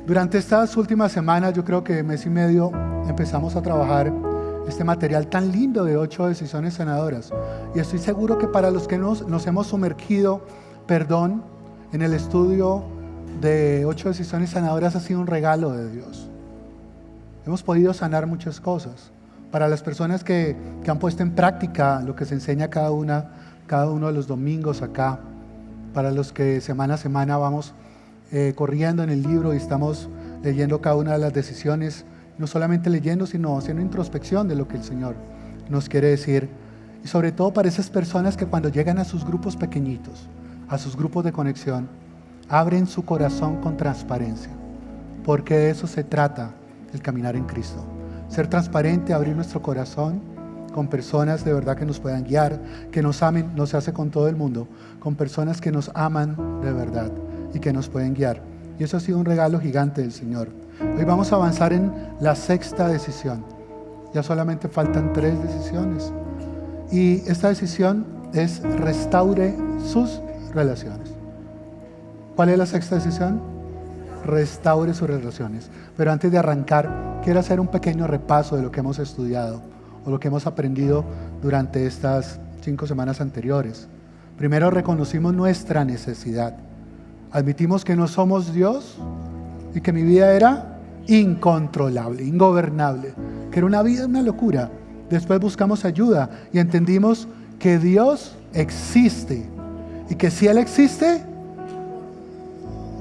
Durante estas últimas semanas, yo creo que mes y medio, empezamos a trabajar este material tan lindo de 8 decisiones sanadoras. Y estoy seguro que para los que nos hemos sumergido, en el estudio de 8 decisiones sanadoras ha sido un regalo de Dios. Hemos podido sanar muchas cosas. Para las personas que han puesto en práctica lo que se enseña cada uno de los domingos acá, para los que semana a semana vamos corriendo en el libro y estamos leyendo cada una de las decisiones, no solamente leyendo, sino haciendo introspección de lo que el Señor nos quiere decir. Y sobre todo para esas personas que cuando llegan a sus grupos pequeñitos, a sus grupos de conexión, abren su corazón con transparencia, porque de eso se trata el caminar en Cristo. Ser transparente, abrir nuestro corazón con personas de verdad que nos puedan guiar, que nos amen. No se hace con todo el mundo, con personas que nos aman de verdad y que nos pueden guiar. Y eso ha sido un regalo gigante del Señor. Hoy vamos a avanzar en la 6ª decisión. Ya solamente faltan 3 decisiones. Y esta decisión es restaure sus relaciones. ¿Cuál es la 6ª decisión? Restaure sus relaciones. Pero antes de arrancar, quiero hacer un pequeño repaso de lo que hemos estudiado o lo que hemos aprendido durante estas 5 semanas anteriores. Primero, reconocimos nuestra necesidad. Admitimos que no somos Dios y que mi vida era incontrolable, ingobernable, que era una vida, una locura. Después buscamos ayuda y entendimos que Dios existe y que si Él existe,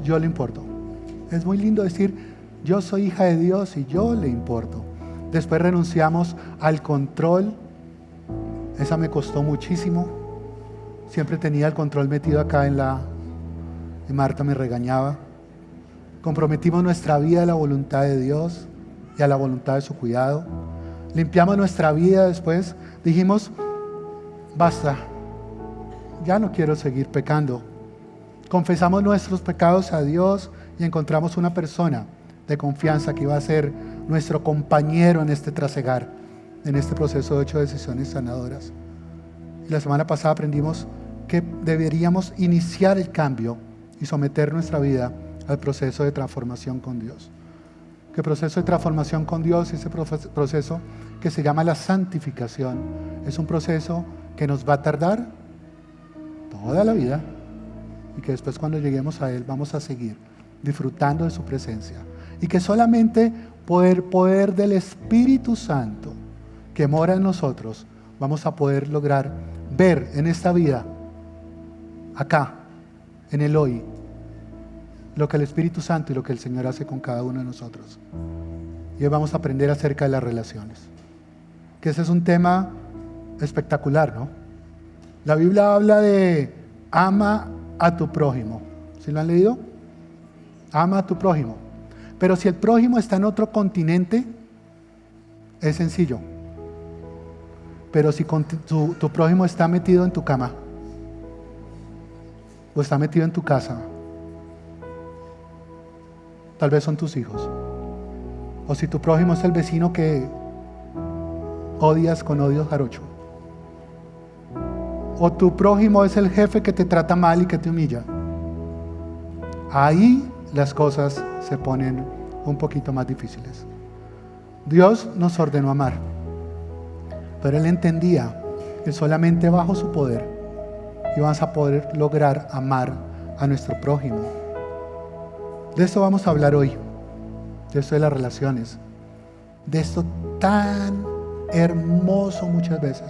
yo le importo. Es muy lindo decir, yo soy hija de Dios y yo le importo. Después renunciamos al control. Esa me costó muchísimo. Siempre tenía el control metido acá y Marta me regañaba. Comprometimos nuestra vida a la voluntad de Dios y a la voluntad de su cuidado. Limpiamos nuestra vida después. Dijimos, basta, ya no quiero seguir pecando. Confesamos nuestros pecados a Dios y encontramos una persona de confianza que iba a ser nuestro compañero en este trasegar, en este proceso de 8 decisiones sanadoras. Y la semana pasada aprendimos que deberíamos iniciar el cambio y someter nuestra vida al proceso de transformación con Dios. Que el proceso de transformación con Dios, ese proceso que se llama la santificación, es un proceso que nos va a tardar toda la vida y que después cuando lleguemos a Él vamos a seguir disfrutando de su presencia. Y que solamente por el poder del Espíritu Santo que mora en nosotros vamos a poder lograr ver en esta vida, acá, en el hoy, lo que el Espíritu Santo y lo que el Señor hace con cada uno de nosotros. Y hoy vamos a aprender acerca de las relaciones, que ese es un tema espectacular, ¿no? La Biblia habla de ama a tu prójimo. ¿Sí lo han leído? Ama a tu prójimo. Pero si el prójimo está en otro continente, es sencillo. Pero si tu prójimo está metido en tu cama o está metido en tu casa, tal vez son tus hijos. O si tu prójimo es el vecino que odias con odio jarocho. O tu prójimo es el jefe que te trata mal y que te humilla. Ahí las cosas se ponen un poquito más difíciles. Dios nos ordenó amar, pero Él entendía que solamente bajo su poder íbamos a poder lograr amar a nuestro prójimo. De esto vamos a hablar hoy, de esto de las relaciones, de esto tan hermoso muchas veces,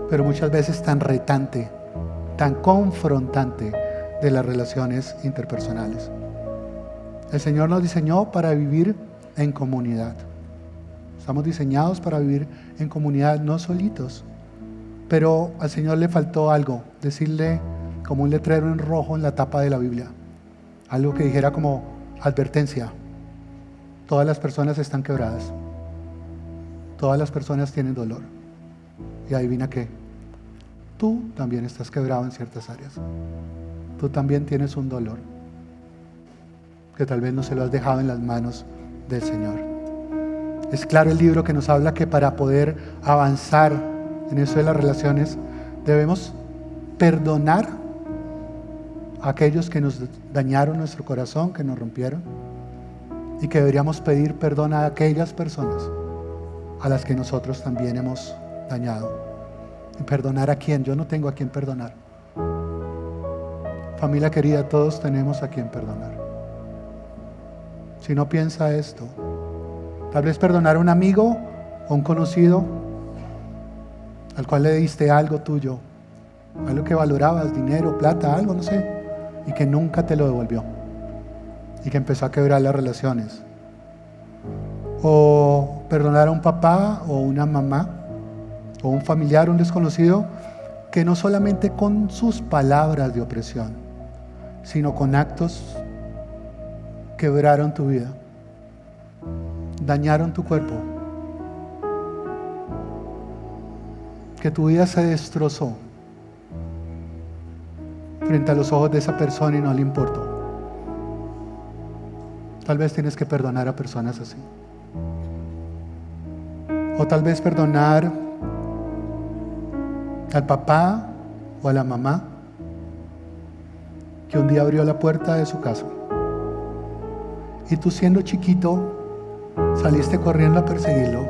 pero muchas veces tan retante, tan confrontante de las relaciones interpersonales. El Señor nos diseñó para vivir en comunidad. Estamos diseñados para vivir en comunidad, no solitos. Pero al Señor le faltó algo, decirle como un letrero en rojo en la tapa de la Biblia. Algo que dijera como advertencia. Todas las personas están quebradas. Todas las personas tienen dolor. Y adivina qué, tú también estás quebrado en ciertas áreas. Tú también tienes un dolor que tal vez no se lo has dejado en las manos del Señor. Es claro el libro que nos habla que para poder avanzar en eso de las relaciones debemos perdonar a aquellos que nos dañaron nuestro corazón, que nos rompieron, y que deberíamos pedir perdón a aquellas personas a las que nosotros también hemos dañado. ¿Y perdonar a quién? Yo no tengo a quién perdonar. Familia querida, todos tenemos a quien perdonar. Si no, piensa esto. Tal vez perdonar a un amigo o un conocido al cual le diste algo tuyo, algo que valorabas, dinero, plata, algo, no sé, y que nunca te lo devolvió y que empezó a quebrar las relaciones. O perdonar a un papá o una mamá o un familiar, un desconocido, que no solamente con sus palabras de opresión, sino con actos quebraron tu vida, dañaron tu cuerpo, que tu vida se destrozó frente a los ojos de esa persona y no le importó. Tal vez tienes que perdonar a personas así. O tal vez perdonar al papá o a la mamá que un día abrió la puerta de su casa y tú, siendo chiquito, saliste corriendo a perseguirlo,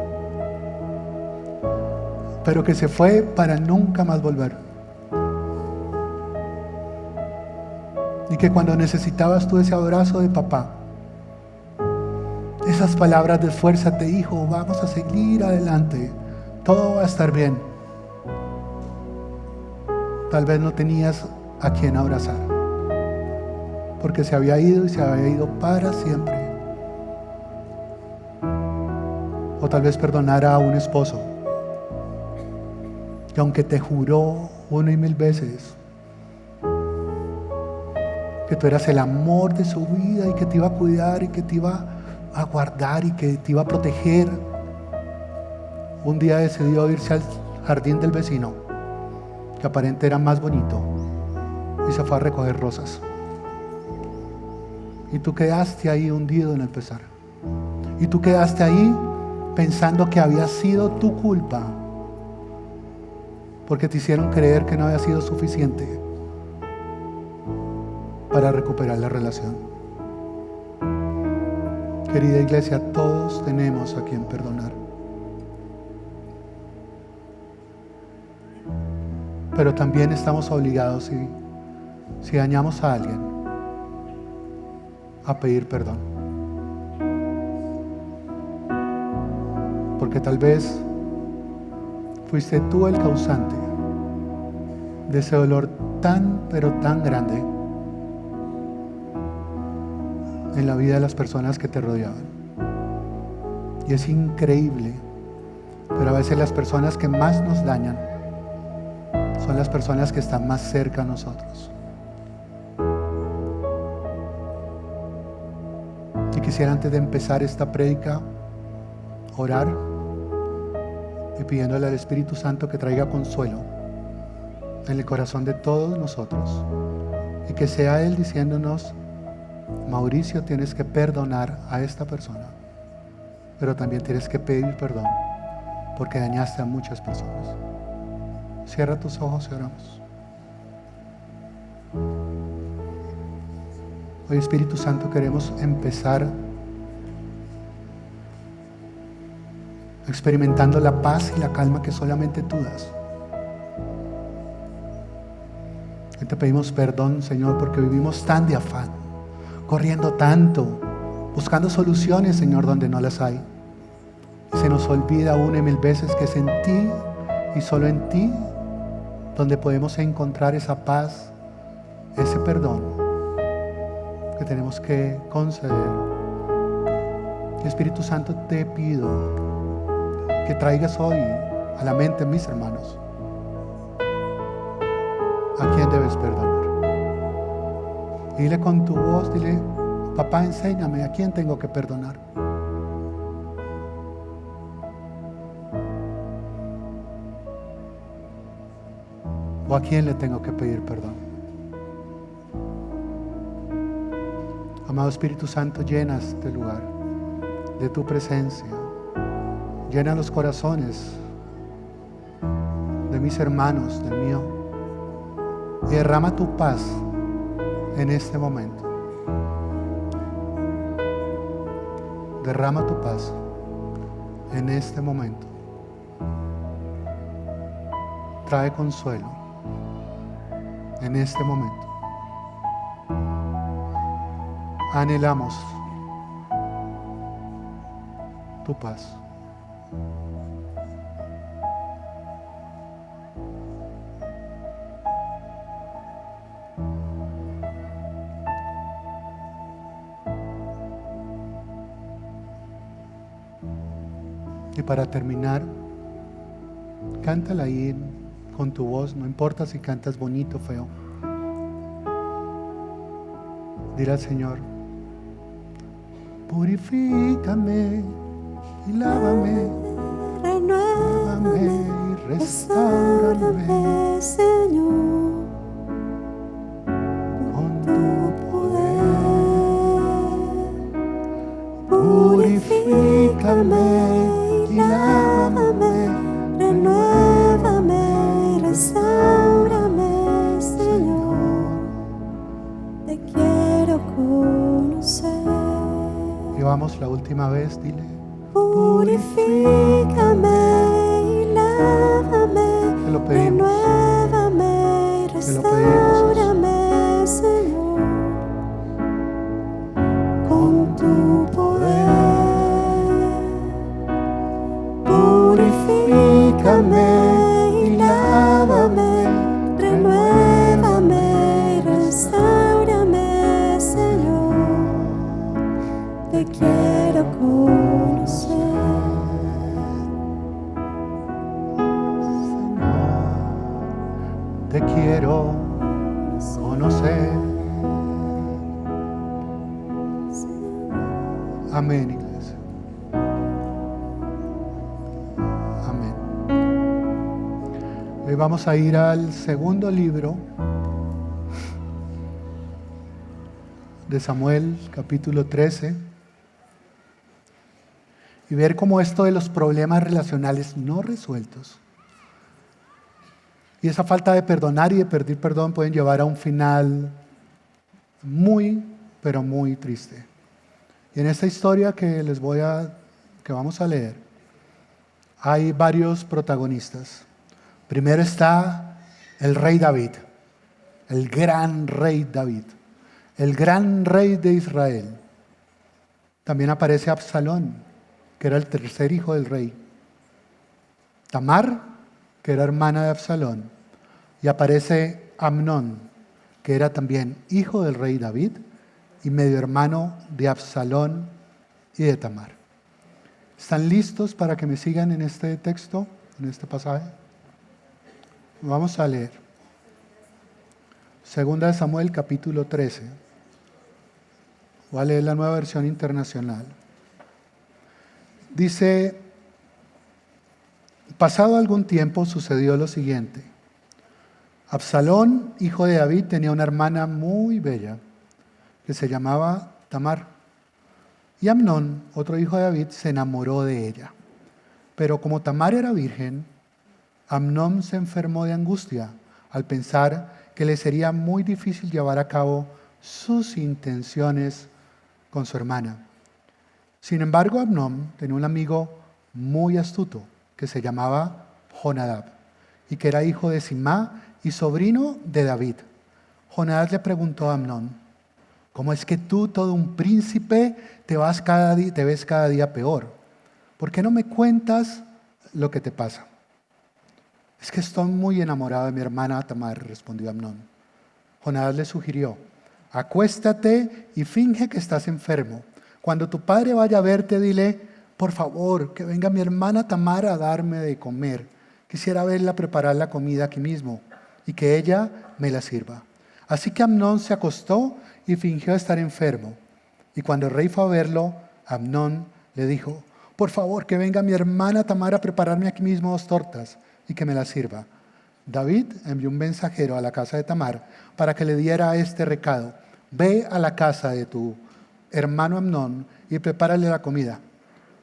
pero que se fue para nunca más volver. Y que cuando necesitabas tú ese abrazo de papá, esas palabras de esfuérzate, hijo, vamos a seguir adelante, todo va a estar bien, tal vez no tenías a quien abrazar, porque se había ido y se había ido para siempre. O tal vez perdonar a un esposo que, aunque te juró 1 y 1000 veces que tú eras el amor de su vida y que te iba a cuidar y que te iba a guardar y que te iba a proteger, un día decidió irse al jardín del vecino, que aparentemente era más bonito, y se fue a recoger rosas. Y tú quedaste ahí hundido en el pesar. Y tú quedaste ahí pensando que había sido tu culpa, porque te hicieron creer que no había sido suficiente para recuperar la relación. Querida iglesia, todos tenemos a quien perdonar. Pero también estamos obligados, si dañamos a alguien, a pedir perdón. Porque tal vez fuiste tú el causante de ese dolor tan, pero tan grande en la vida de las personas que te rodeaban. Y es increíble, pero a veces las personas que más nos dañan son las personas que están más cerca a nosotros. Y quisiera, antes de empezar esta prédica, orar y pidiéndole al Espíritu Santo que traiga consuelo en el corazón de todos nosotros, y que sea Él diciéndonos: Mauricio, tienes que perdonar a esta persona, pero también tienes que pedir perdón porque dañaste a muchas personas. Cierra tus ojos y oramos. Hoy, Espíritu Santo, queremos empezar experimentando la paz y la calma que solamente tú das. Y te pedimos perdón, Señor, porque vivimos tan de afán, corriendo tanto, buscando soluciones, Señor, donde no las hay. Y se nos olvida 1 y 1000 veces que es en ti y solo en ti donde podemos encontrar esa paz, ese perdón que tenemos que conceder. Y Espíritu Santo, te pido que traigas hoy a la mente, mis hermanos, a quién debes perdonar. Y dile con tu voz, dile: papá, enséñame a quién tengo que perdonar. ¿O a quién le tengo que pedir perdón? Amado Espíritu Santo, llena este lugar de tu presencia. Llena los corazones de mis hermanos, del mío. Y derrama tu paz en este momento. Derrama tu paz en este momento. Trae consuelo en este momento. Anhelamos tu paz. Y para terminar, cántala ahí con tu voz, no importa si cantas bonito o feo. Dile al Señor: purifícame y lávame, renuévame y restaurame, Señor, con tu poder. Purifícame y lávame, renuévame y restaurame, Señor. Te quiero conocer. Y vamos la última vez, dile: Purifícame y lávame, te lo pedimos, renuévame y te lo pedimos, restaurame, Señor, con tu poder. Purifícame y lávame, renuévame y restaurame, Señor. Te quiero conocer. te quiero conocer. Amén, iglesia. Amén. Hoy vamos a ir al segundo libro de Samuel, capítulo 13, y ver cómo esto de los problemas relacionales no resueltos y esa falta de perdonar y de pedir perdón pueden llevar a un final muy, pero muy triste. Y en esta historia que vamos a leer, hay varios protagonistas. Primero está el rey David, el gran rey David, el gran rey de Israel. También aparece Absalón, que era el tercer hijo del rey. Tamar, que era hermana de Absalón. Y aparece Amnón, que era también hijo del rey David y medio hermano de Absalón y de Tamar. ¿Están listos para que me sigan en este texto, en este pasaje? Vamos a leer. Segunda de Samuel, capítulo 13. Voy a leer la Nueva Versión Internacional. Dice: pasado algún tiempo sucedió lo siguiente. Absalón, hijo de David, tenía una hermana muy bella que se llamaba Tamar. Y Amnón, otro hijo de David, se enamoró de ella. Pero como Tamar era virgen, Amnón se enfermó de angustia al pensar que le sería muy difícil llevar a cabo sus intenciones con su hermana. Sin embargo, Amnón tenía un amigo muy astuto que se llamaba Jonadab y que era hijo de Simá y sobrino de David. Jonadab le preguntó a Amnón: ¿cómo es que tú, todo un príncipe, te ves cada día peor? ¿Por qué no me cuentas lo que te pasa? Es que estoy muy enamorado de mi hermana Tamar, respondió Amnón. Jonadab le sugirió: acuéstate y finge que estás enfermo. Cuando tu padre vaya a verte, dile: por favor, que venga mi hermana Tamar a darme de comer. Quisiera verla preparar la comida aquí mismo y que ella me la sirva. Así que Amnón se acostó y fingió estar enfermo. Y cuando el rey fue a verlo, Amnón le dijo: por favor, que venga mi hermana Tamar a prepararme aquí mismo 2 tortas y que me las sirva. David envió un mensajero a la casa de Tamar para que le diera este recado: ve a la casa de tu hermano Amnón y prepárale la comida.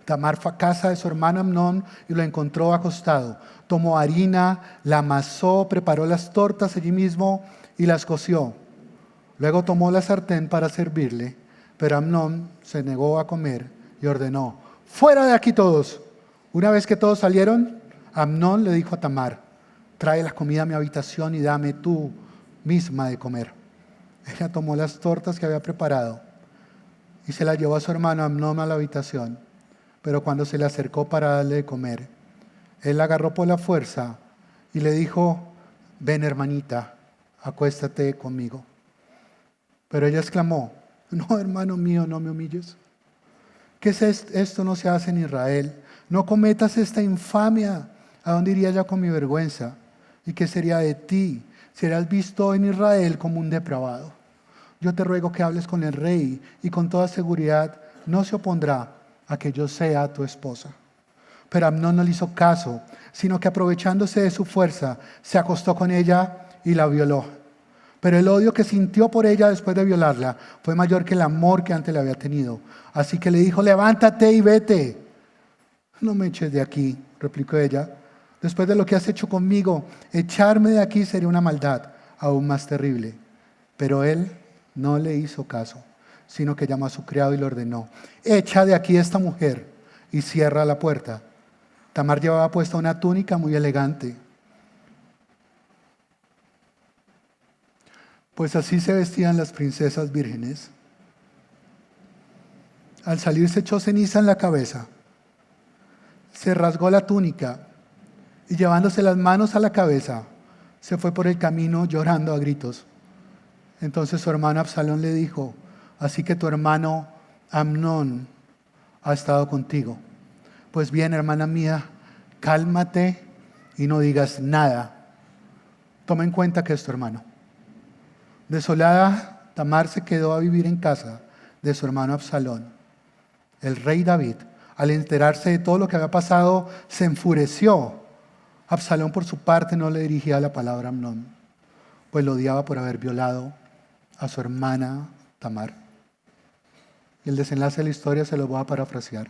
Tamar fue a casa de su hermano Amnón y lo encontró acostado. Tomó harina, la amasó, preparó las tortas allí mismo y las coció. Luego tomó la sartén para servirle, pero Amnón se negó a comer y ordenó: ¡fuera de aquí todos! Una vez que todos salieron, Amnón le dijo a Tamar: trae la comida a mi habitación y dame tú misma de comer. Ella tomó las tortas que había preparado y se las llevó a su hermano Amnón a la habitación. Pero cuando se le acercó para darle de comer, él la agarró por la fuerza y le dijo: ven, hermanita, acuéstate conmigo. Pero ella exclamó: no, hermano mío, no me humilles. ¿Qué es esto? No se hace en Israel. No cometas esta infamia. ¿A dónde iría yo con mi vergüenza? ¿Y qué sería de ti? Serás visto en Israel como un depravado. Yo te ruego que hables con el rey, y con toda seguridad no se opondrá a que yo sea tu esposa. Pero Amnón no le hizo caso, sino que aprovechándose de su fuerza, se acostó con ella y la violó. Pero el odio que sintió por ella después de violarla fue mayor que el amor que antes le había tenido. Así que le dijo: levántate y vete. No me eches de aquí, replicó ella. Después de lo que has hecho conmigo, echarme de aquí sería una maldad aún más terrible. Pero él no le hizo caso, sino que llamó a su criado y le ordenó: echa de aquí a esta mujer y cierra la puerta. Tamar llevaba puesta una túnica muy elegante, pues así se vestían las princesas vírgenes. Al salir se echó ceniza en la cabeza, se rasgó la túnica y llevándose las manos a la cabeza, se fue por el camino llorando a gritos. Entonces su hermano Absalón le dijo: así que tu hermano Amnón ha estado contigo. Pues bien, hermana mía, cálmate y no digas nada. Toma en cuenta que es tu hermano. Desolada, Tamar se quedó a vivir en casa de su hermano Absalón. El rey David, al enterarse de todo lo que había pasado, se enfureció. Absalón, por su parte, no le dirigía la palabra a Amnón, pues lo odiaba por haber violado a su hermana Tamar. Y el desenlace de la historia se lo voy a parafrasear.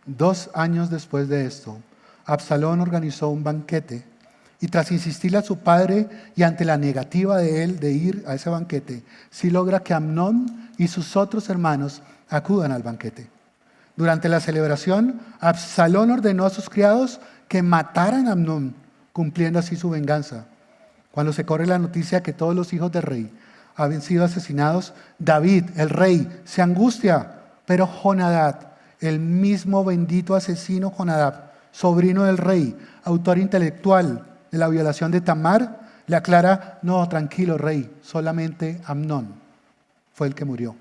2 años después de esto, Absalón organizó un banquete y tras insistirle a su padre y ante la negativa de él de ir a ese banquete, sí logra que Amnón y sus otros hermanos acudan al banquete. Durante la celebración, Absalón ordenó a sus criados que mataran a Amnón, cumpliendo así su venganza. Cuando se corre la noticia que todos los hijos del rey habían sido asesinados, David, el rey, se angustia, pero Jonadab, el mismo bendito asesino Jonadab, sobrino del rey, autor intelectual de la violación de Tamar, le aclara: no, tranquilo rey, solamente Amnón fue el que murió.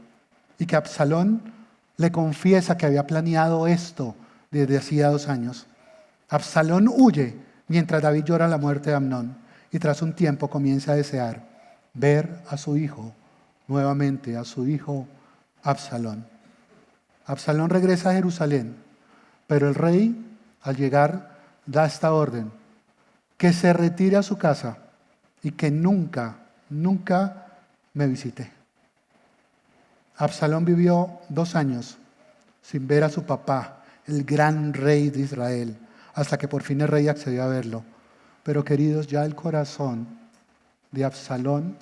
Y que Absalón le confiesa que había planeado esto desde hacía 2 años. Absalón huye mientras David llora la muerte de Amnón y tras un tiempo comienza a desear ver a su hijo nuevamente, a su hijo Absalón. Absalón regresa a Jerusalén, pero el rey al llegar da esta orden: que se retire a su casa y que nunca me visite. Absalón vivió 2 años sin ver a su papá, el gran rey de Israel, hasta que por fin el rey accedió a verlo. Pero queridos, ya el corazón de Absalón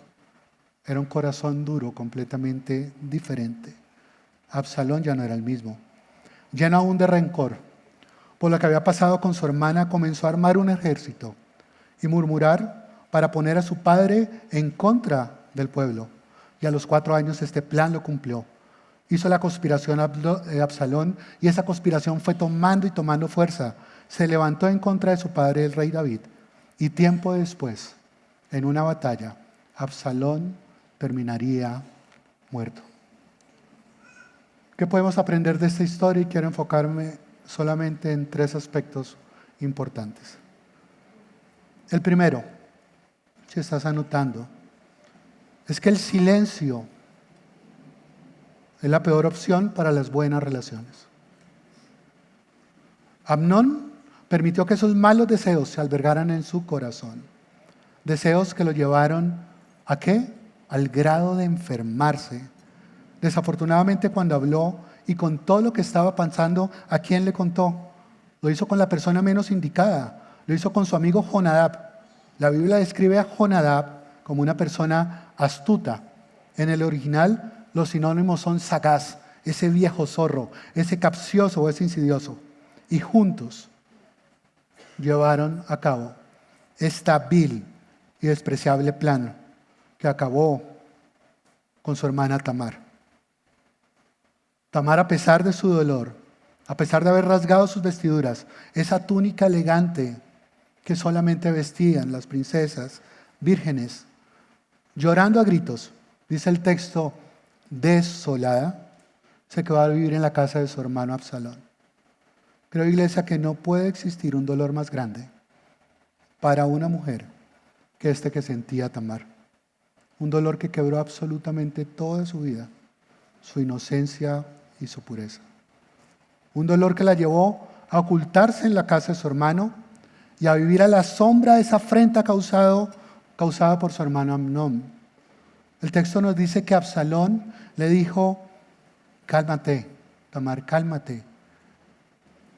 era un corazón duro, completamente diferente. Absalón ya no era el mismo. Lleno aún de rencor por lo que había pasado con su hermana, comenzó a armar un ejército y murmurar para poner a su padre en contra del pueblo. Y a los 4 años este plan lo cumplió. Hizo la conspiración Absalón y esa conspiración fue tomando y tomando fuerza. Se levantó en contra de su padre, el rey David. Y tiempo después, en una batalla, Absalón terminaría muerto. ¿Qué podemos aprender de esta historia? Y quiero enfocarme solamente en 3 aspectos importantes. El primero, si estás anotando, es que el silencio es la peor opción para las buenas relaciones. Amnón permitió que esos malos deseos se albergaran en su corazón. Deseos que lo llevaron ¿a qué? Al grado de enfermarse. Desafortunadamente, cuando habló y con todo lo que estaba pensando, ¿a quién le contó? Lo hizo con la persona menos indicada. Lo hizo con su amigo Jonadab. La Biblia describe a Jonadab como una persona astuta. En el original, los sinónimos son sagaz, ese viejo zorro, ese capcioso o ese insidioso. Y juntos llevaron a cabo esta vil y despreciable plan que acabó con su hermana Tamar. Tamar, a pesar de su dolor, a pesar de haber rasgado sus vestiduras, esa túnica elegante que solamente vestían las princesas vírgenes, llorando a gritos, dice el texto, desolada, se quedó a vivir en la casa de su hermano Absalón. Creo, iglesia, que no puede existir un dolor más grande para una mujer que este que sentía Tamar. Un dolor que quebró absolutamente toda su vida, su inocencia y su pureza. Un dolor que la llevó a ocultarse en la casa de su hermano y a vivir a la sombra de esa afrenta causada por su hermano Amnón. El texto nos dice que Absalón le dijo, cálmate, Tamar, cálmate.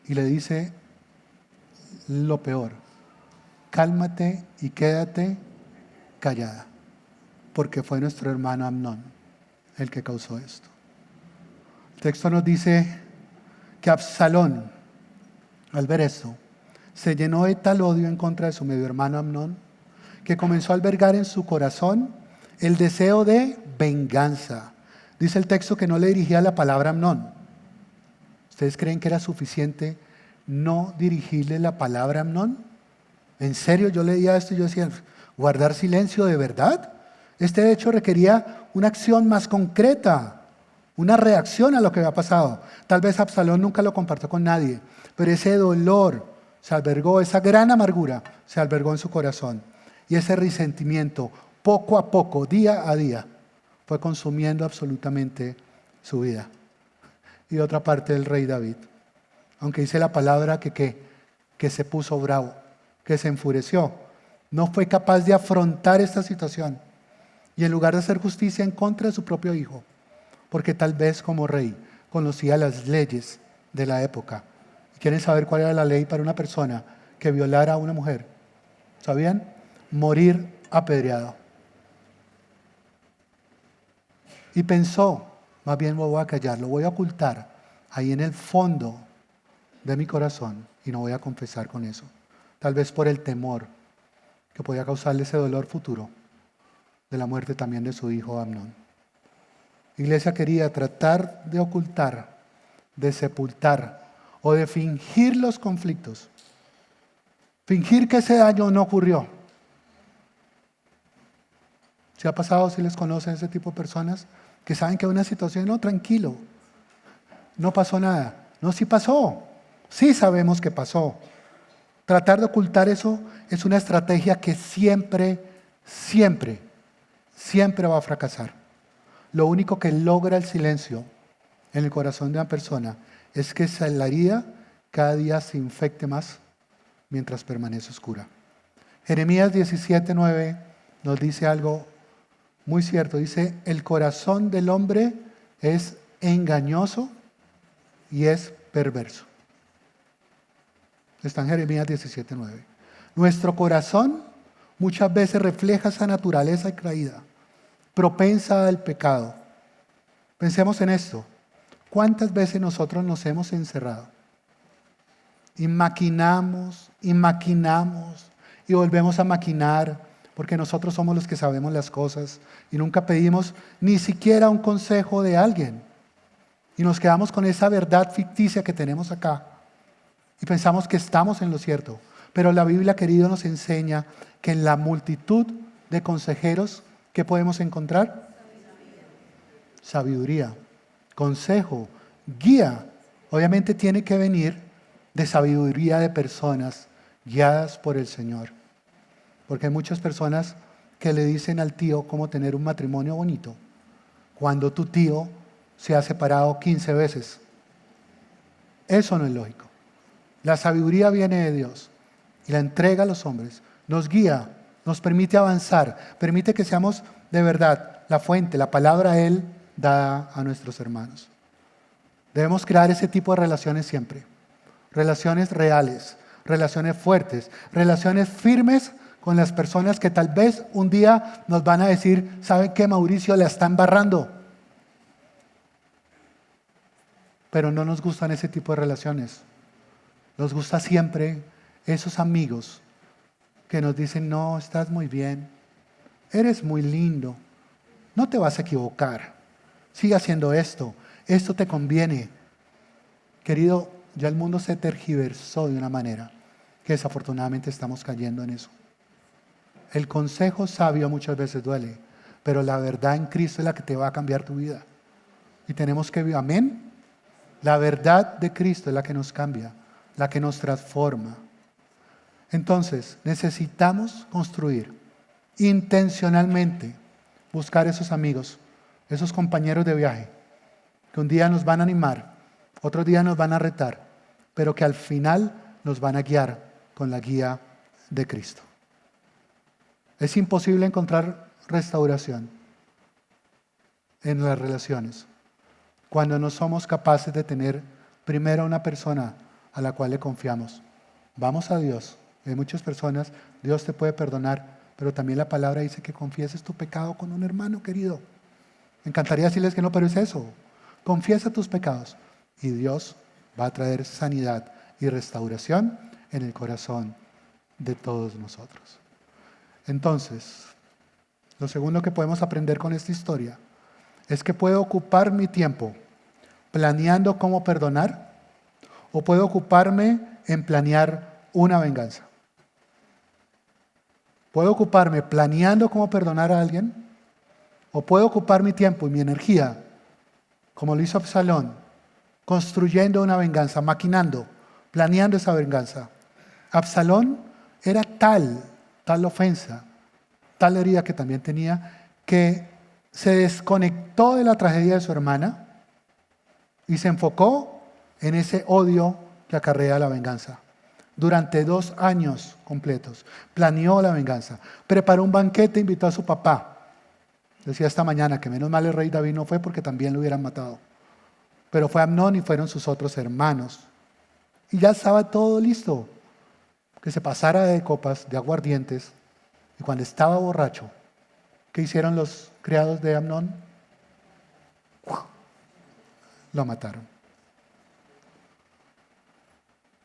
Y le dice lo peor, cálmate y quédate callada, porque fue nuestro hermano Amnón el que causó esto. El texto nos dice que Absalón, al ver esto, se llenó de tal odio en contra de su medio hermano Amnón, que comenzó a albergar en su corazón el deseo de venganza. Dice el texto que no le dirigía la palabra a Amnón. ¿Ustedes creen que era suficiente no dirigirle la palabra a Amnón? ¿En serio? Yo leía esto y yo decía, ¿guardar silencio de verdad? Este hecho requería una acción más concreta, una reacción a lo que había pasado. Tal vez Absalón nunca lo compartió con nadie, pero ese dolor se albergó, esa gran amargura se albergó en su corazón. Y ese resentimiento, poco a poco, día a día, fue consumiendo absolutamente su vida. Y otra parte del rey David, aunque dice la palabra que se puso bravo, que se enfureció, no fue capaz de afrontar esta situación. Y en lugar de hacer justicia en contra de su propio hijo, porque tal vez como rey conocía las leyes de la época. ¿Quieren saber cuál era la ley para una persona que violara a una mujer? ¿Sabían? Morir apedreado. Y pensó, más bien me voy a callar, lo voy a ocultar ahí en el fondo de mi corazón y no voy a confesar con eso. Tal vez por el temor que podía causarle ese dolor futuro de la muerte también de su hijo Amnón. Iglesia quería tratar de ocultar, de sepultar o de fingir los conflictos. Fingir que ese daño no ocurrió. ¿Se ha pasado, si les conocen ese tipo de personas que saben que una situación, no, tranquilo, no pasó nada? No, sí pasó, sí sabemos que pasó. Tratar de ocultar eso es una estrategia que siempre va a fracasar. Lo único que logra el silencio en el corazón de una persona es que la herida cada día se infecte más mientras permanece oscura. Jeremías 17:9 nos dice algo muy cierto. Dice, el corazón del hombre es engañoso y es perverso. Está en Jeremías 17:9. Nuestro corazón muchas veces refleja esa naturaleza caída, propensa al pecado. Pensemos en esto. ¿Cuántas veces nosotros nos hemos encerrado? Y maquinamos y volvemos a maquinar porque nosotros somos los que sabemos las cosas y nunca pedimos ni siquiera un consejo de alguien. Y nos quedamos con esa verdad ficticia que tenemos acá y pensamos que estamos en lo cierto. Pero la Biblia, querido, nos enseña que en la multitud de consejeros, ¿qué podemos encontrar? Sabiduría, consejo, guía. Obviamente tiene que venir de sabiduría de personas guiadas por el Señor. Porque hay muchas personas que le dicen al tío cómo tener un matrimonio bonito, cuando tu tío se ha separado 15 veces. Eso no es lógico. La sabiduría viene de Dios y la entrega a los hombres. Nos guía, nos permite avanzar, permite que seamos de verdad la fuente, la palabra Él dada a nuestros hermanos. Debemos crear ese tipo de relaciones siempre. Relaciones reales, relaciones fuertes, relaciones firmes con las personas que tal vez un día nos van a decir, ¿saben qué, Mauricio? La está embarrando. Pero no nos gustan ese tipo de relaciones. Nos gusta siempre esos amigos que nos dicen, no, estás muy bien, eres muy lindo, no te vas a equivocar, sigue haciendo esto te conviene. Querido, ya el mundo se tergiversó de una manera que desafortunadamente estamos cayendo en eso. El consejo sabio muchas veces duele, pero la verdad en Cristo es la que te va a cambiar tu vida. Y tenemos que vivir, amén. La verdad de Cristo es la que nos cambia, la que nos transforma. Entonces, necesitamos construir intencionalmente, buscar esos amigos, esos compañeros de viaje, que un día nos van a animar, otro día nos van a retar, pero que al final nos van a guiar con la guía de Cristo. Es imposible encontrar restauración en las relaciones cuando no somos capaces de tener primero a una persona a la cual le confiamos. Vamos a Dios. Hay muchas personas, Dios te puede perdonar, pero también la palabra dice que confieses tu pecado con un hermano querido. Me encantaría decirles que no, pero es eso. Confiesa tus pecados y Dios va a traer sanidad y restauración en el corazón de todos nosotros. Entonces, lo segundo que podemos aprender con esta historia es que puedo ocupar mi tiempo planeando cómo perdonar o puedo ocuparme en planear una venganza. ¿Puedo ocuparme planeando cómo perdonar a alguien? ¿O puedo ocupar mi tiempo y mi energía, como lo hizo Absalón, construyendo una venganza, maquinando, planeando esa venganza? Absalón era tal ofensa, tal herida que también tenía, que se desconectó de la tragedia de su hermana y se enfocó en ese odio que acarrea la venganza. Durante 2 años completos planeó la venganza, preparó un banquete, invitó a su papá. Decía esta mañana que menos mal el rey David no fue porque también lo hubieran matado. Pero fue Amnón y fueron sus otros hermanos. Y ya estaba todo listo. Que se pasara de copas, de aguardientes. Y cuando estaba borracho, ¿qué hicieron los criados de Amnón? Lo mataron.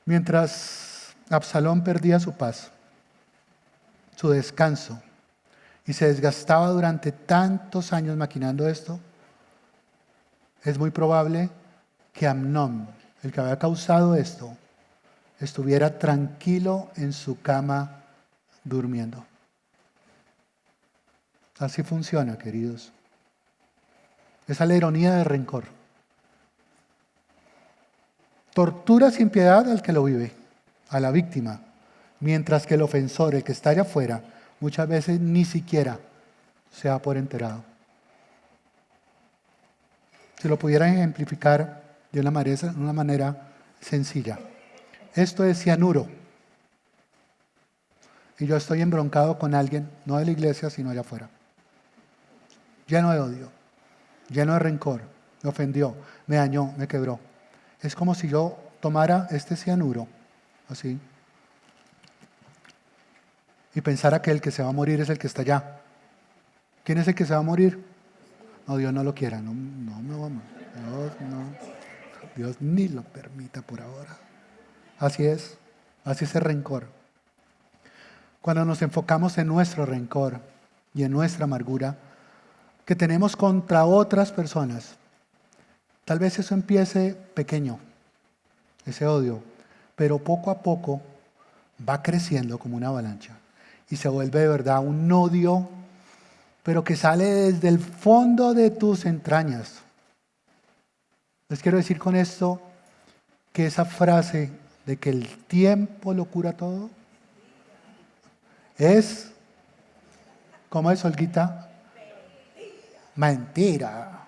Mientras Absalón perdía su paz, su descanso, y se desgastaba durante tantos años maquinando esto, es muy probable que Amnón, el que había causado esto, estuviera tranquilo en su cama durmiendo. Así funciona, queridos. Esa es la ironía del rencor. Tortura sin piedad al que lo vive, a la víctima, mientras que el ofensor, el que está allá afuera, muchas veces ni siquiera se da por enterado. Si lo pudieran ejemplificar de una manera sencilla. Esto es cianuro. Y yo estoy embroncado con alguien, no de la iglesia, sino allá afuera. Lleno de odio, lleno de rencor, me ofendió, me dañó, me quebró. Es como si yo tomara este cianuro, así, y pensara que el que se va a morir es el que está allá. ¿Quién es el que se va a morir? No, Dios no lo quiera, no me vamos. Dios ni lo permita por ahora. Así es el rencor. Cuando nos enfocamos en nuestro rencor y en nuestra amargura que tenemos contra otras personas, tal vez eso empiece pequeño, ese odio, pero poco a poco va creciendo como una avalancha y se vuelve de verdad un odio, pero que sale desde el fondo de tus entrañas. Les quiero decir con esto que esa frase de que el tiempo lo cura todo es, ¿cómo es, Olguita? Mentira.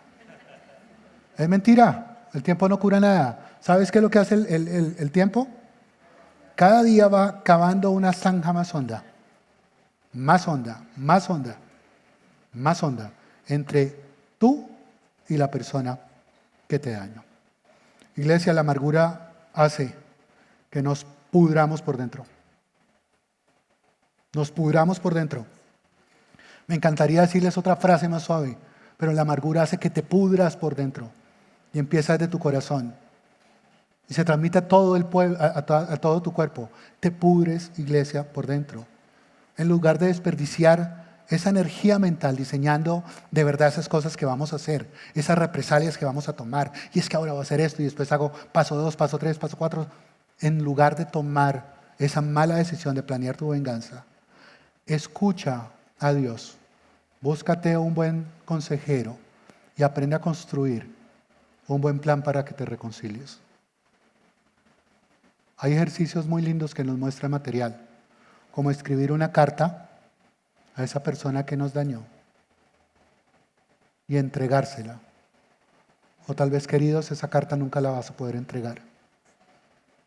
Es mentira. El tiempo no cura nada. ¿Sabes qué es lo que hace el tiempo? Cada día va cavando una zanja más honda. Más honda, más honda, más honda. Entre tú y la persona que te dañó. Iglesia, la amargura hace que nos pudramos por dentro. Nos pudramos por dentro. Me encantaría decirles otra frase más suave, pero la amargura hace que te pudras por dentro y empieza desde tu corazón y se transmite a todo el pueblo, a todo tu cuerpo. Te pudres, iglesia, por dentro. En lugar de desperdiciar esa energía mental diseñando de verdad esas cosas que vamos a hacer, esas represalias que vamos a tomar. Y es que ahora voy a hacer esto y después hago paso 2, paso 3, paso 4. En lugar de tomar esa mala decisión de planear tu venganza, escucha a Dios. Búscate un buen consejero y aprende a construir un buen plan para que te reconcilies. Hay ejercicios muy lindos que nos muestra material, como escribir una carta a esa persona que nos dañó y entregársela. O tal vez, queridos, esa carta nunca la vas a poder entregar,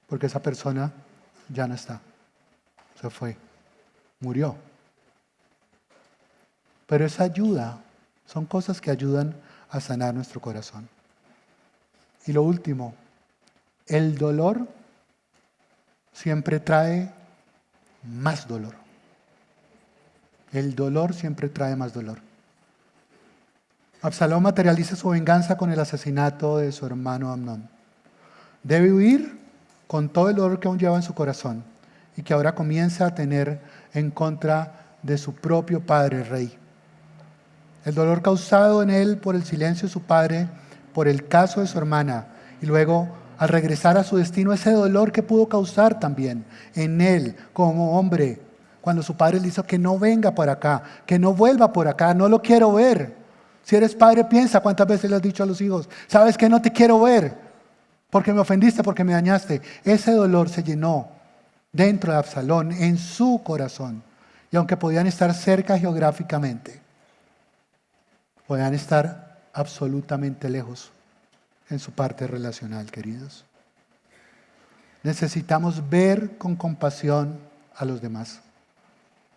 porque esa persona ya no está, se fue, murió. Pero esa ayuda, son cosas que ayudan a sanar nuestro corazón. Y lo último, el dolor siempre trae más dolor. El dolor siempre trae más dolor. Absalón materializa su venganza con el asesinato de su hermano Amnón. Debe huir con todo el dolor que aún lleva en su corazón y que ahora comienza a tener en contra de su propio padre rey. El dolor causado en él por el silencio de su padre, por el caso de su hermana, y luego al regresar a su destino, ese dolor que pudo causar también en él como hombre, cuando su padre le hizo que no venga por acá, que no vuelva por acá, no lo quiero ver. Si eres padre, piensa cuántas veces le has dicho a los hijos, sabes que no te quiero ver, porque me ofendiste, porque me dañaste. Ese dolor se llenó dentro de Absalón, en su corazón. Y aunque podían estar cerca geográficamente, podían estar absolutamente lejos en su parte relacional, queridos. Necesitamos ver con compasión a los demás,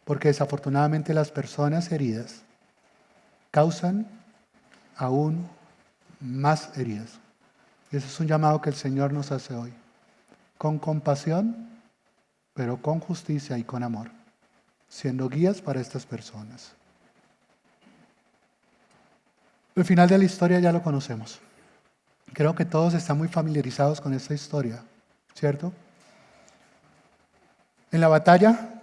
porque desafortunadamente las personas heridas causan aún más heridas. Y ese es un llamado que el Señor nos hace hoy, con compasión, pero con justicia y con amor, siendo guías para estas personas. El final de la historia ya lo conocemos. Creo que todos están muy familiarizados con esta historia, ¿cierto? En la batalla,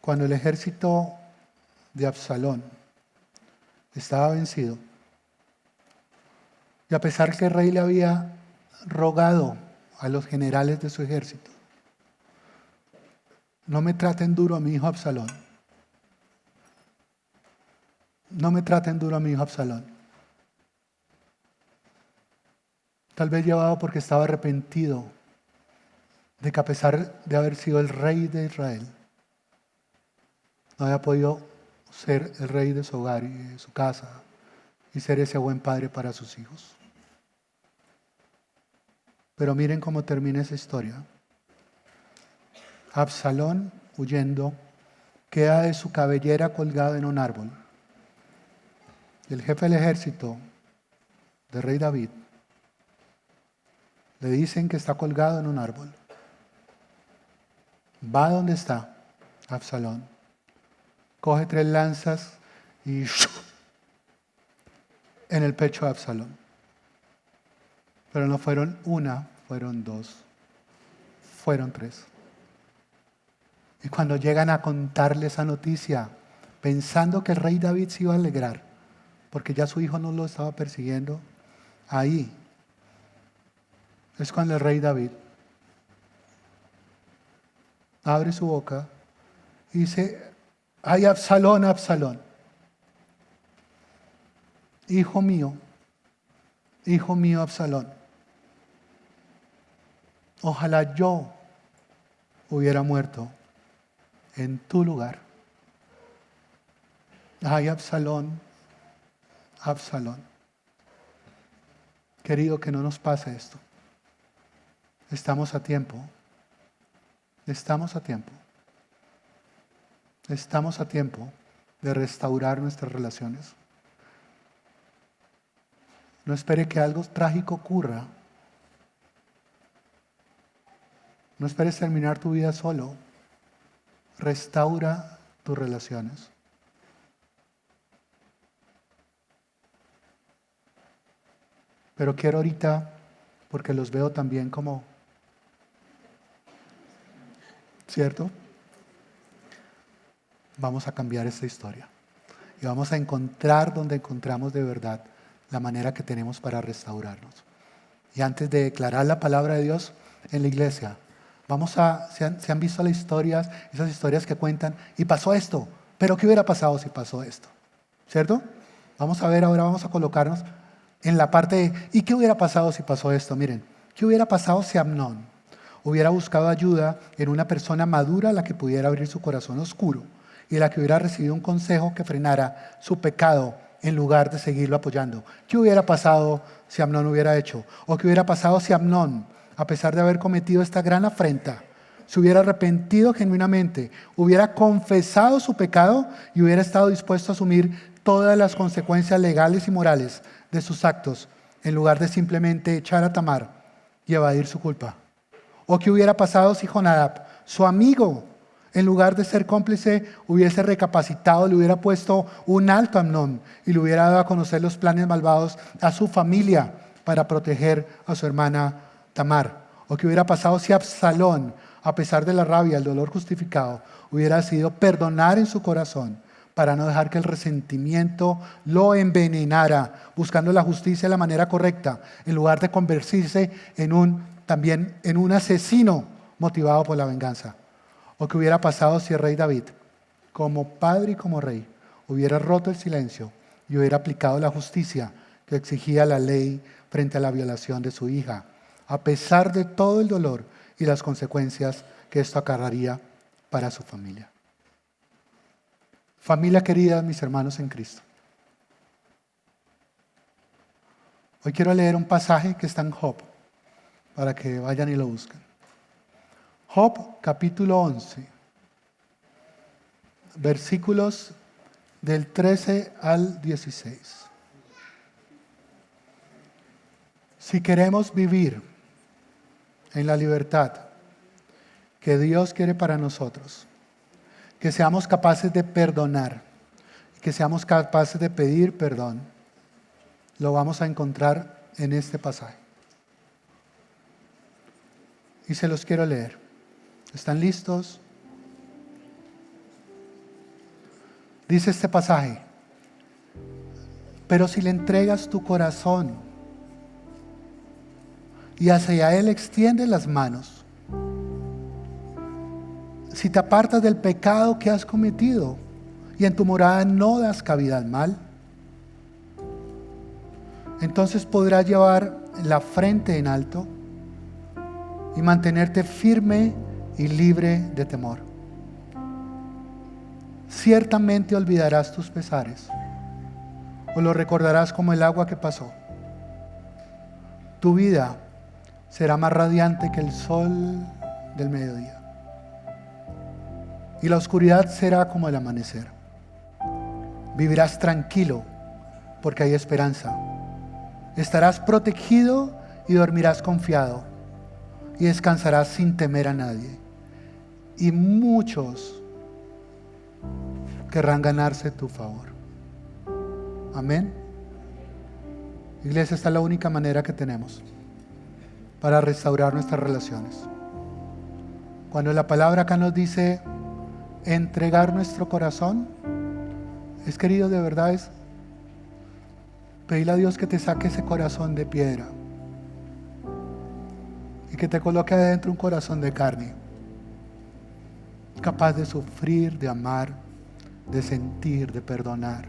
cuando el ejército de Absalón estaba vencido, y a pesar que el rey le había rogado a los generales de su ejército, no me traten duro a mi hijo Absalón. No me traten duro a mi hijo Absalón. Tal vez llevado porque estaba arrepentido de que a pesar de haber sido el rey de Israel, no había podido ser el rey de su hogar y de su casa y ser ese buen padre para sus hijos. Pero miren cómo termina esa historia. Absalón, huyendo, queda de su cabellera colgado en un árbol. El jefe del ejército del rey David le dicen que está colgado en un árbol. Va donde está Absalón, coge 3 lanzas y en el pecho de Absalón. Pero no fueron una, fueron 2, fueron 3. Y cuando llegan a contarle esa noticia, pensando que el rey David se iba a alegrar, porque ya su hijo no lo estaba persiguiendo, ahí es cuando el rey David abre su boca y dice: ay, Absalón, Absalón, hijo mío, Absalón, ojalá yo hubiera muerto en tu lugar. Ay, Absalón, Absalón. Querido, que no nos pase esto. Estamos a tiempo. Estamos a tiempo. Estamos a tiempo de restaurar nuestras relaciones. No espere que algo trágico ocurra. No esperes terminar tu vida solo. restaura tus relaciones. Pero quiero ahorita, porque los veo también como, ¿cierto? Vamos a cambiar esta historia. Y vamos a encontrar donde encontramos de verdad la manera que tenemos para restaurarnos. Y antes de declarar la palabra de Dios en la iglesia, se han visto las historias, esas historias que cuentan, y pasó esto, pero ¿qué hubiera pasado si pasó esto? ¿Cierto? Vamos a ver ahora, vamos a colocarnos en la parte de, ¿y qué hubiera pasado si pasó esto? Miren, ¿qué hubiera pasado si Amnón hubiera buscado ayuda en una persona madura a la que pudiera abrir su corazón oscuro y la que hubiera recibido un consejo que frenara su pecado en lugar de seguirlo apoyando? ¿Qué hubiera pasado si Amnón hubiera hecho? ¿O qué hubiera pasado si Amnón, a pesar de haber cometido esta gran afrenta, se hubiera arrepentido genuinamente, hubiera confesado su pecado y hubiera estado dispuesto a asumir todas las consecuencias legales y morales de sus actos, en lugar de simplemente echar a Tamar y evadir su culpa? ¿O qué hubiera pasado si Jonadab, su amigo, en lugar de ser cómplice, hubiese recapacitado, le hubiera puesto un alto a Amnón y le hubiera dado a conocer los planes malvados a su familia para proteger a su hermana Tamar? ¿O qué hubiera pasado si Absalón, a pesar de la rabia, el dolor justificado, hubiera decidido perdonar en su corazón para no dejar que el resentimiento lo envenenara, buscando la justicia de la manera correcta, en lugar de convertirse también en un asesino motivado por la venganza? ¿O qué hubiera pasado si el rey David, como padre y como rey, hubiera roto el silencio y hubiera aplicado la justicia que exigía la ley frente a la violación de su hija, a pesar de todo el dolor y las consecuencias que esto acarrearía para su familia? Familia querida, mis hermanos en Cristo, hoy quiero leer un pasaje que está en Job, para que vayan y lo busquen. Job, capítulo 11, versículos del 13 al 16. Si queremos vivir en la libertad que Dios quiere para nosotros, que seamos capaces de perdonar, que seamos capaces de pedir perdón, lo vamos a encontrar en este pasaje. Y se los quiero leer. ¿Están listos? Dice este pasaje: pero si le entregas tu corazón y hacia Él extiendes las manos, si te apartas del pecado que has cometido y en tu morada no das cabida al mal, entonces podrás llevar la frente en alto y mantenerte firme y libre de temor. Ciertamente olvidarás tus pesares o lo recordarás como el agua que pasó. Tu vida será más radiante que el sol del mediodía, y la oscuridad será como el amanecer. Vivirás tranquilo porque hay esperanza. Estarás protegido y dormirás confiado y descansarás sin temer a nadie. Y muchos querrán ganarse tu favor. Amén. Iglesia, esta es la única manera que tenemos para restaurar nuestras relaciones. Cuando la palabra acá nos dice entregar nuestro corazón, es, querido, de verdad es pedirle a Dios que te saque ese corazón de piedra y que te coloque adentro un corazón de carne, capaz de sufrir, de amar, de sentir, de perdonar,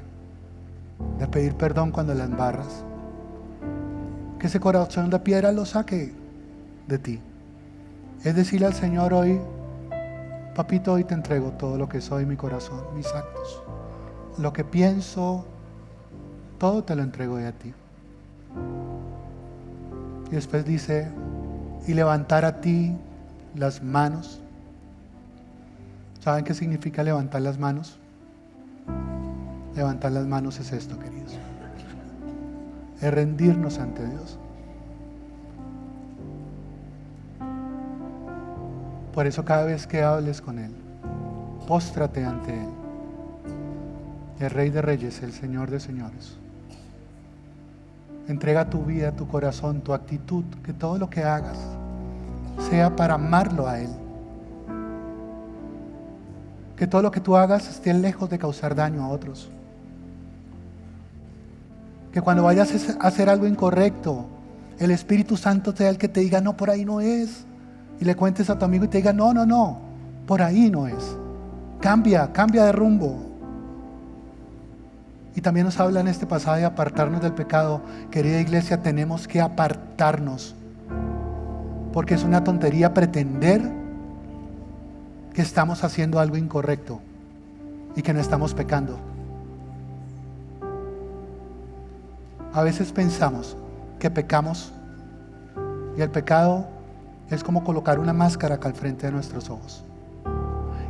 de pedir perdón cuando la embarras. Que ese corazón de piedra lo saque de ti. Es decirle al Señor hoy: papito, hoy te entrego todo lo que soy, mi corazón, mis actos, lo que pienso, todo te lo entrego hoy a ti. Y después dice: y levantar a ti las manos. ¿Saben qué significa levantar las manos? Levantar las manos es esto, queridos: es rendirnos ante Dios. Por eso cada vez que hables con Él, póstrate ante Él, el Rey de Reyes, el Señor de Señores. Entrega tu vida, tu corazón, tu actitud, que todo lo que hagas sea para amarlo a Él. Que todo lo que tú hagas esté lejos de causar daño a otros. Que cuando vayas a hacer algo incorrecto, el Espíritu Santo sea el que te diga, no, por ahí no es. Y le cuentes a tu amigo y te diga, no, por ahí no es. Cambia de rumbo. Y también nos habla en este pasaje de apartarnos del pecado. Querida iglesia, tenemos que apartarnos. Porque es una tontería pretender que estamos haciendo algo incorrecto y que no estamos pecando. A veces pensamos que pecamos y el pecado es como colocar una máscara acá al frente de nuestros ojos.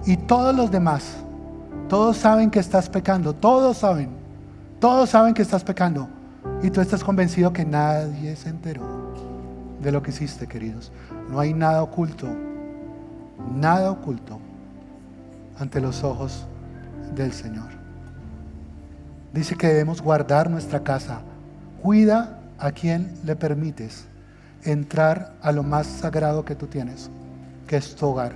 Y todos los demás, todos saben que estás pecando, todos saben que estás pecando. Y tú estás convencido que nadie se enteró de lo que hiciste, queridos. No hay nada oculto ante los ojos del Señor. Dice que debemos guardar nuestra casa. Cuida a quien le permites entrar a lo más sagrado que tú tienes, que es tu hogar.